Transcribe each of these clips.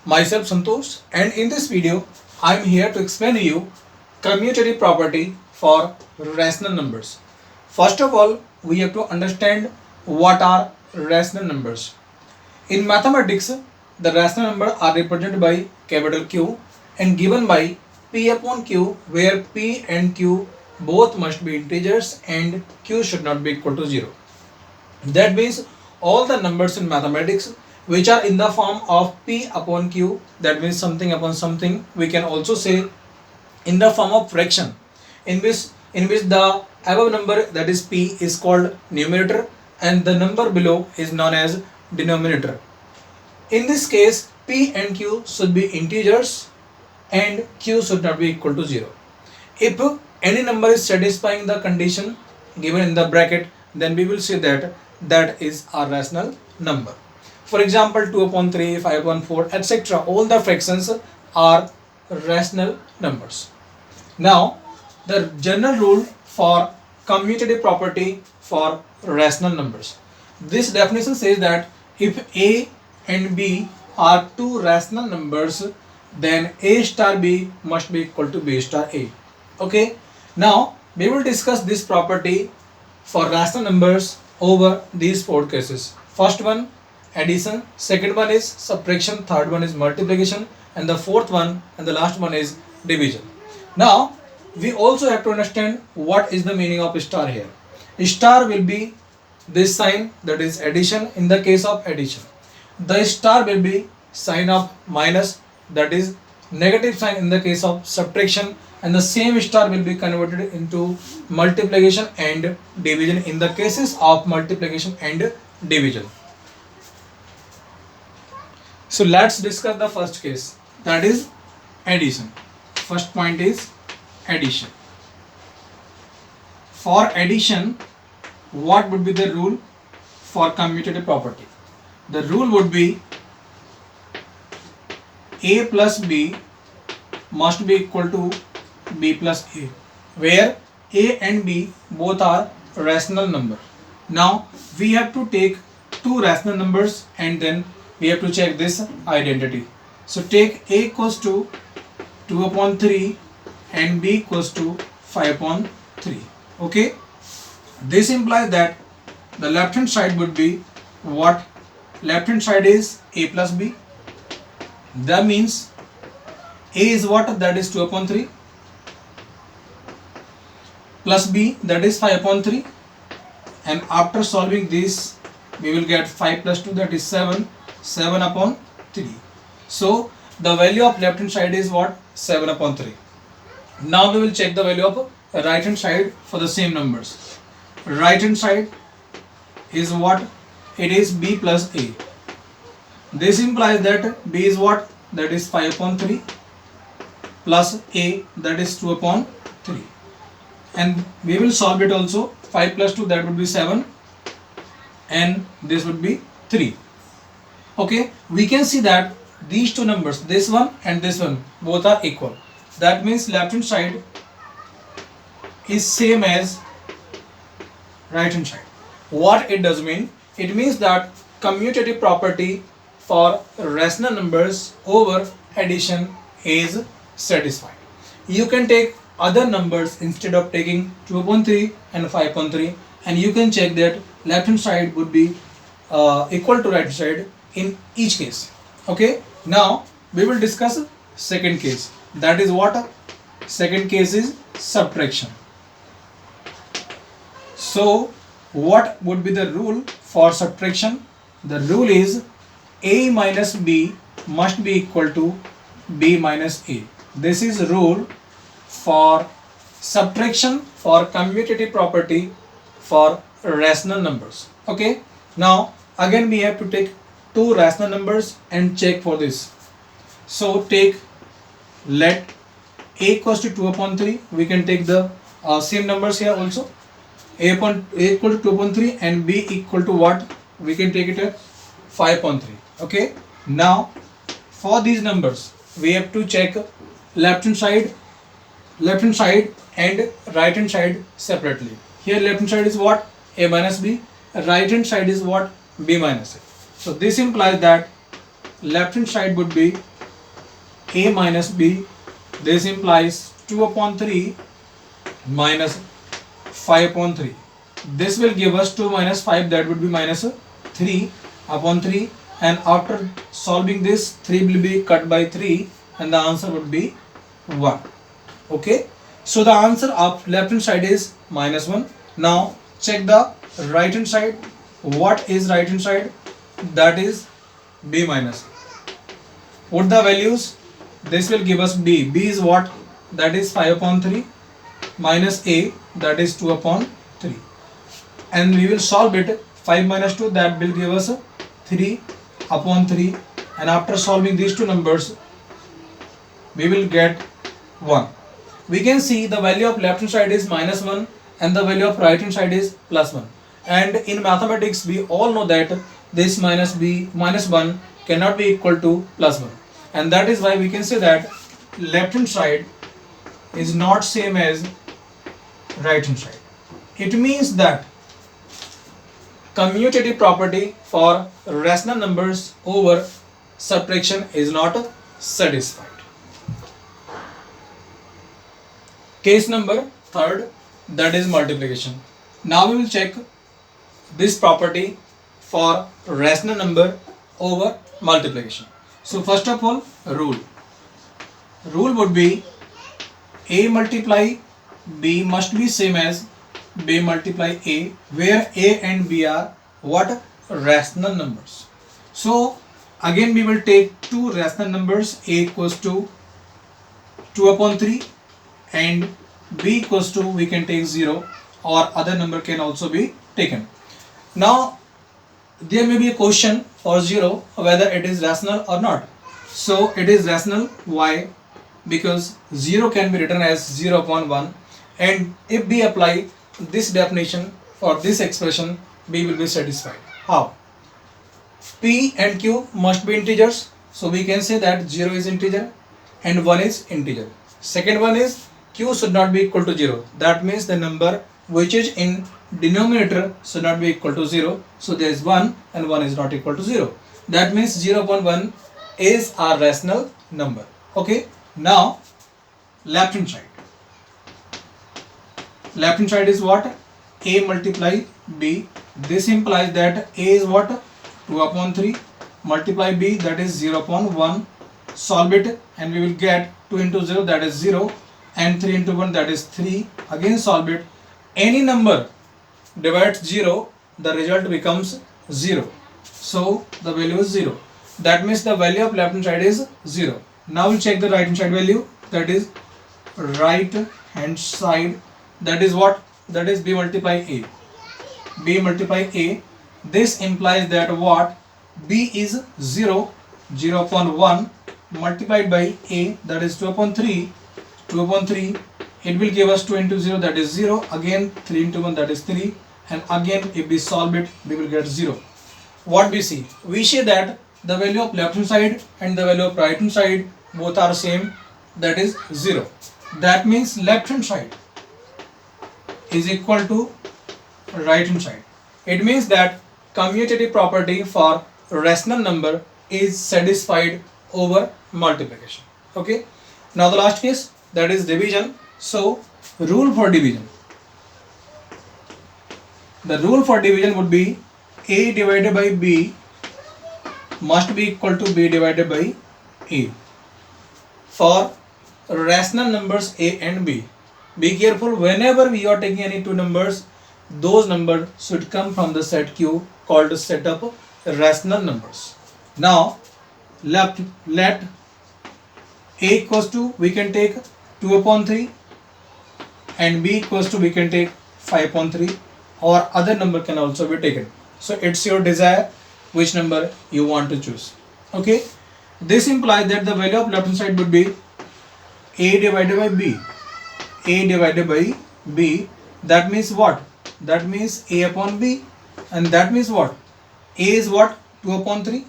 Myself Santosh, and in this video I am here to explain to you commutative property for rational numbers. First of all, we have to understand what are rational numbers. In mathematics, the rational numbers are represented by capital Q and given by P upon Q, where P and Q both must be integers and Q should not be equal to 0. That means all the numbers in mathematics which are in the form of P upon Q, that means something upon something, we can also say in the form of fraction, in which the above number, that is P, is called numerator and the number below is known as denominator. In this case, P and Q should be integers and Q should not be equal to 0. If any number is satisfying the condition given in the bracket, then we will say that that is a rational number. For example, 2 upon 3, 5 upon 4, etc. All the fractions are rational numbers. Now, the general rule for commutative property for rational numbers. This definition says that if A and B are two rational numbers, then A star B must be equal to B star A. Okay. Now, we will discuss this property for rational numbers over these four cases. First one, addition. Second one is subtraction. Third one is multiplication. And the fourth one and the last one is division. Now, we also have to understand what is the meaning of star here. Star will be this sign, that is addition in the case of addition. The star will be sign of minus, that is negative sign in the case of subtraction, and the same star will be converted into multiplication and division in the cases of multiplication and division. So let's discuss the first case, that is addition. First point is addition. For addition, what would be the rule for commutative property? The rule would be A plus B must be equal to B plus A, where A and B both are rational number. Now we have to take two rational numbers and then we have to check this identity. So take A equals to 2 upon 3 and B equals to 5 upon 3. Okay. This implies that the left hand side would be what? Left hand side is A plus B. That means A is what? That is 2 upon 3 plus B, that is 5 upon 3, and after solving this we will get 5 plus 2, that is 7 upon 3. So the value of left hand side is what? 7 upon 3. Now we will check the value of right hand side for the same numbers. Right hand side is what? It is B plus A. This implies that B is what? That is 5 upon 3 plus A, that is 2 upon 3. And we will solve it also. 5 plus 2, that would be 7 and this would be 3. Okay, we can see that these two numbers, this one and this one, both are equal. That means left hand side is same as right hand side. What it does mean? It means that commutative property for rational numbers over addition is satisfied. You can take other numbers instead of taking 2 upon 3 and 5 upon 3, and you can check that left hand side would be equal to right hand side in each case. Okay. Now we will discuss second case. That is what? Second case is subtraction. So what would be the rule for subtraction? The rule is A minus B must be equal to B minus A. This is rule for subtraction for commutative property for rational numbers. Okay. Now again we have to take two rational numbers and check for this. So take, let A equals to 2 upon 3. We can take the same numbers here also. A equal to 2 upon 3 and B equal to what? We can take it at 5 upon 3. Okay. Now for these numbers we have to check left hand side and right hand side separately. Here left hand side is what? A minus B. Right hand side is what? B minus A. So this implies that left hand side would be A minus B. This implies 2 upon 3 minus 5 upon 3. This will give us 2 minus 5, that would be minus 3 upon 3, and after solving this 3 will be cut by 3 and the answer would be 1. Okay, so the answer of left hand side is minus 1. Now check the right hand side. What is right hand side? That is B minus. Put the values. This will give us B. B is what? That is 5 upon 3 minus A, that is 2 upon 3. And we will solve it. 5 minus 2, that will give us 3 upon 3. And after solving these two numbers, we will get 1. We can see the value of left hand side is minus 1 and the value of right hand side is plus 1. And in mathematics, we all know that this minus B minus 1 cannot be equal to plus 1. And that is why we can say that left hand side is not same as right hand side. It means that commutative property for rational numbers over subtraction is not satisfied. Case number 3rd, that is multiplication. Now we will check this property for rational number over multiplication. So first of all, rule would be A multiply B must be same as B multiply A, where A and B are what? Rational numbers. So again we will take two rational numbers, A equals to 2 upon 3 and B equals to, we can take 0, or other number can also be taken. Now there may be a question for 0 whether it is rational or not. So it is rational. Why? Because 0 can be written as 0 upon 1, and if we apply this definition for this expression, B will be satisfied. How? P and Q must be integers, so we can say that 0 is integer and 1 is integer. Second one is Q should not be equal to 0. That means the number which is in denominator should not be equal to 0. So there is 1 and 1 is not equal to 0. That means 0 upon 1 is a rational number. Okay. Now left hand side. Left hand side is what? A multiply B. This implies that A is what? 2 upon 3 multiply B, that is 0 upon 1. Solve it and we will get 2 into 0, that is 0, and 3 into 1, that is 3. Again solve it. Any number divides 0, the result becomes 0. So the value is 0. That means the value of left hand side is 0. Now we'll check the right hand side value. That is right hand side. That is what? That is B multiply A. B multiply A. This implies that what? B is 0. 0 upon 1 multiplied by A, that is 2 upon 3. 2 upon 3. It will give us 2 into 0, that is 0. Again 3 into 1, that is 3. And again if we solve it, we will get 0. What we see? We see that the value of left hand side and the value of right hand side both are same, that is 0. That means left hand side is equal to right hand side. It means that commutative property for rational number is satisfied over multiplication. Okay. Now the last case, that is division. So rule for division. The rule for division would be A divided by B must be equal to B divided by A. For rational numbers A and B, be careful whenever we are taking any two numbers, those numbers should come from the set Q called set of rational numbers. Now let A equals to, we can take 2 upon 3 and B equals to, we can take 5 upon 3, or other number can also be taken. So it's your desire which number you want to choose. Okay. This implies that the value of left hand side would be A divided by B. A divided by B. That means what? That means A upon B. And that means what? A is what? 2 upon 3.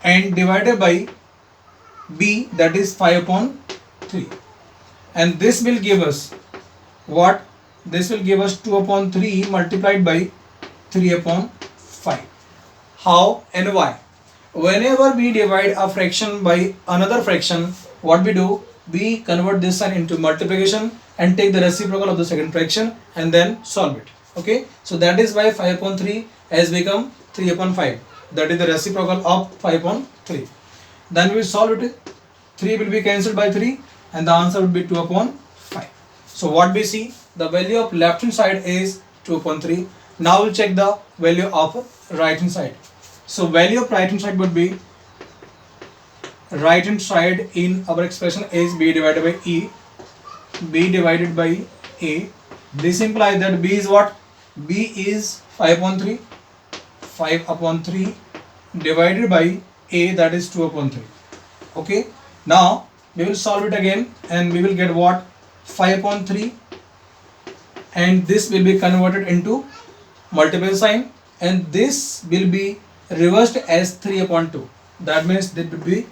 And divided by B, that is 5 upon 3. And this will give us what? This will give us 2 upon 3 multiplied by 3 upon 5. How and why? whenever we divide a fraction by another fraction, what we do, we convert this sign into multiplication and take the reciprocal of the second fraction and then solve it. Okay, so that is why 5 upon 3 has become 3 upon 5. That is the reciprocal of 5 upon 3. Then we solve it. 3 will be cancelled by 3 and the answer would be 2 upon 5. So what we see, the value of left hand side is 2 upon 3. Now we'll check the value of right hand side. So value of right hand side would be, right hand side in our expression is b divided by e, b divided by a. This implies that b is what? B is 5 upon 3, 5 upon 3 divided by a, that is 2 upon 3. Okay, now we will solve it again and we will get what? 5 upon 3, and this will be converted into multiple sign and this will be reversed as 3 upon 2. That means that would be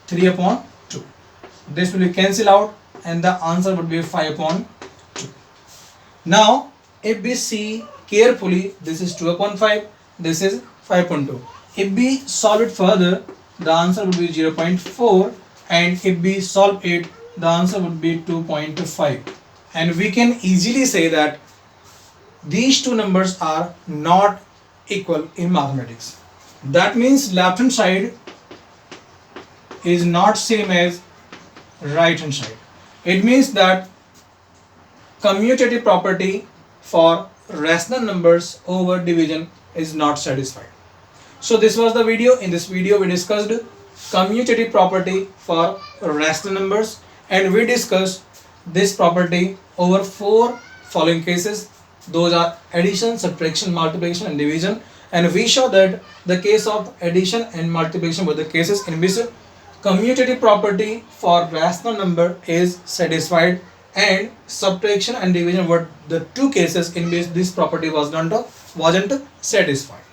3 upon 2. This will be cancelled out and the answer would be 5 upon 2. Now if we see carefully, this is 2 upon 5, this is 5 upon 2. If we solve it further, the answer would be 0.4, and if we solve it, the answer would be 2.5. And we can easily say that these two numbers are not equal in mathematics. That means left hand side is not same as right hand side. It means that commutative property for rational numbers over division is not satisfied. So this was the video. In this video we discussed commutative property for rational numbers and we discussed this property over 4 following cases. Those are addition, subtraction, multiplication and division, and we show that the case of addition and multiplication were the cases in which commutative property for rational number is satisfied, and subtraction and division were the two cases in which this property wasn't satisfied.